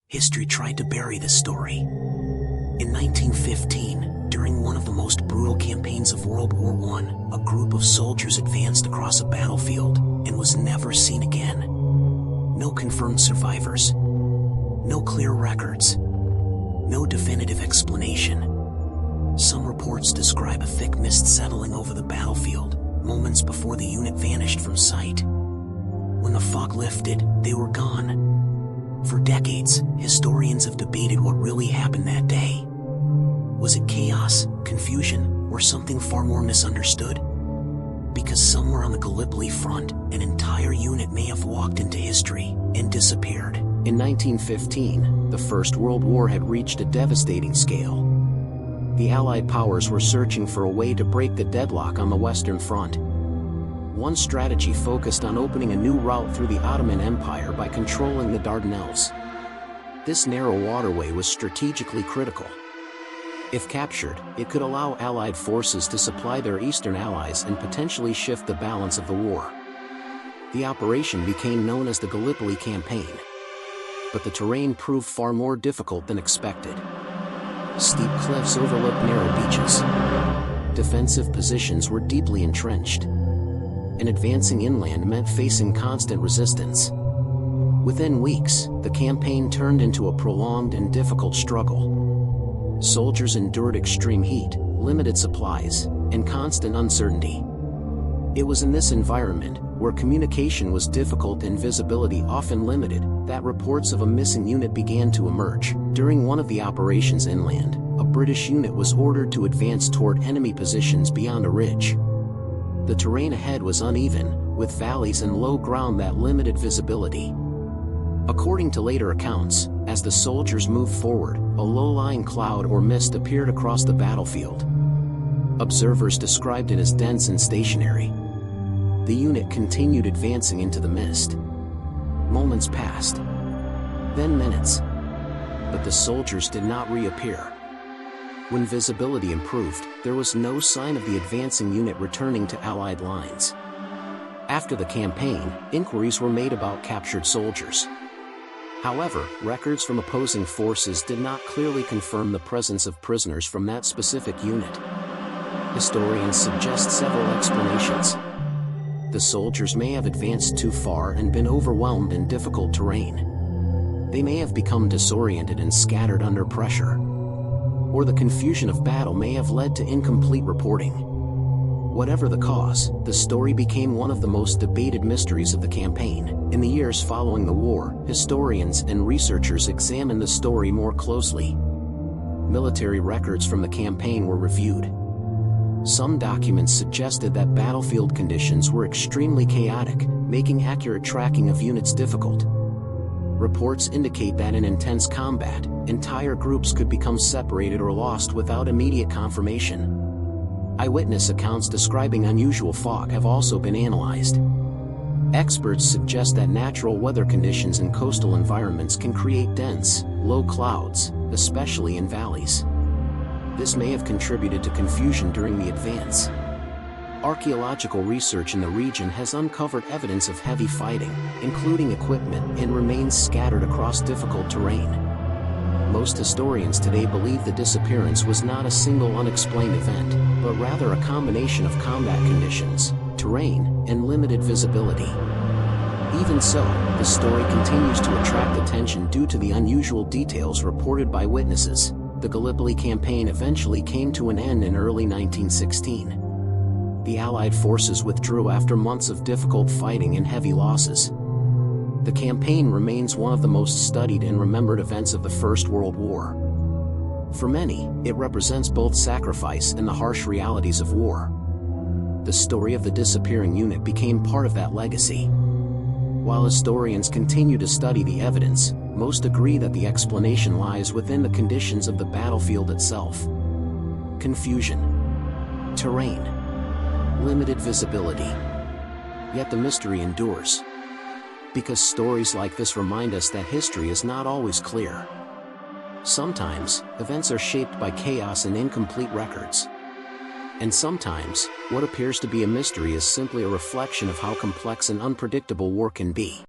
History tried to bury this story. In 1915, during one of the most brutal campaigns of World War I, a group of soldiers advanced across a battlefield and was never seen again. No confirmed survivors. No clear records. No definitive explanation. Some reports describe a thick mist settling over the battlefield, moments before the unit vanished from sight. When the fog lifted, they were gone. For decades, historians have debated what really happened that day. Was it chaos, confusion, or something far more misunderstood? Because somewhere on the Gallipoli front, an entire unit may have walked into history and disappeared. In 1915, the First World War had reached a devastating scale. The Allied powers were searching for a way to break the deadlock on the Western Front. One strategy focused on opening a new route through the Ottoman Empire by controlling the Dardanelles. This narrow waterway was strategically critical. If captured, it could allow Allied forces to supply their eastern allies and potentially shift the balance of the war. The operation became known as the Gallipoli Campaign. But the terrain proved far more difficult than expected. Steep cliffs overlooked narrow beaches. Defensive positions were deeply entrenched. And advancing inland meant facing constant resistance. Within weeks, the campaign turned into a prolonged and difficult struggle. Soldiers endured extreme heat, limited supplies, and constant uncertainty. It was in this environment, where communication was difficult and visibility often limited, that reports of a missing unit began to emerge. During one of the operations inland, a British unit was ordered to advance toward enemy positions beyond a ridge. The terrain ahead was uneven, with valleys and low ground that limited visibility. According to later accounts, as the soldiers moved forward, a low-lying cloud or mist appeared across the battlefield. Observers described it as dense and stationary. The unit continued advancing into the mist. Moments passed. Then minutes. But the soldiers did not reappear. When visibility improved, there was no sign of the advancing unit returning to Allied lines. After the campaign, inquiries were made about captured soldiers. However, records from opposing forces did not clearly confirm the presence of prisoners from that specific unit. Historians suggest several explanations. The soldiers may have advanced too far and been overwhelmed in difficult terrain. They may have become disoriented and scattered under pressure. Or the confusion of battle may have led to incomplete reporting. Whatever the cause, the story became one of the most debated mysteries of the campaign. In the years following the war, historians and researchers examined the story more closely. Military records from the campaign were reviewed. Some documents suggested that battlefield conditions were extremely chaotic, making accurate tracking of units difficult. Reports indicate that in intense combat, entire groups could become separated or lost without immediate confirmation. Eyewitness accounts describing unusual fog have also been analyzed. Experts suggest that natural weather conditions in coastal environments can create dense, low clouds, especially in valleys. This may have contributed to confusion during the advance. Archaeological research in the region has uncovered evidence of heavy fighting, including equipment and remains scattered across difficult terrain. Most historians today believe the disappearance was not a single unexplained event, but rather a combination of combat conditions, terrain, and limited visibility. Even so, the story continues to attract attention due to the unusual details reported by witnesses. The Gallipoli campaign eventually came to an end in early 1916. The Allied forces withdrew after months of difficult fighting and heavy losses. The campaign remains one of the most studied and remembered events of the First World War. For many, it represents both sacrifice and the harsh realities of war. The story of the disappearing unit became part of that legacy. While historians continue to study the evidence, most agree that the explanation lies within the conditions of the battlefield itself. Confusion. Terrain. Limited visibility. Yet the mystery endures. Because stories like this remind us that history is not always clear. Sometimes, events are shaped by chaos and incomplete records. And sometimes, what appears to be a mystery is simply a reflection of how complex and unpredictable war can be.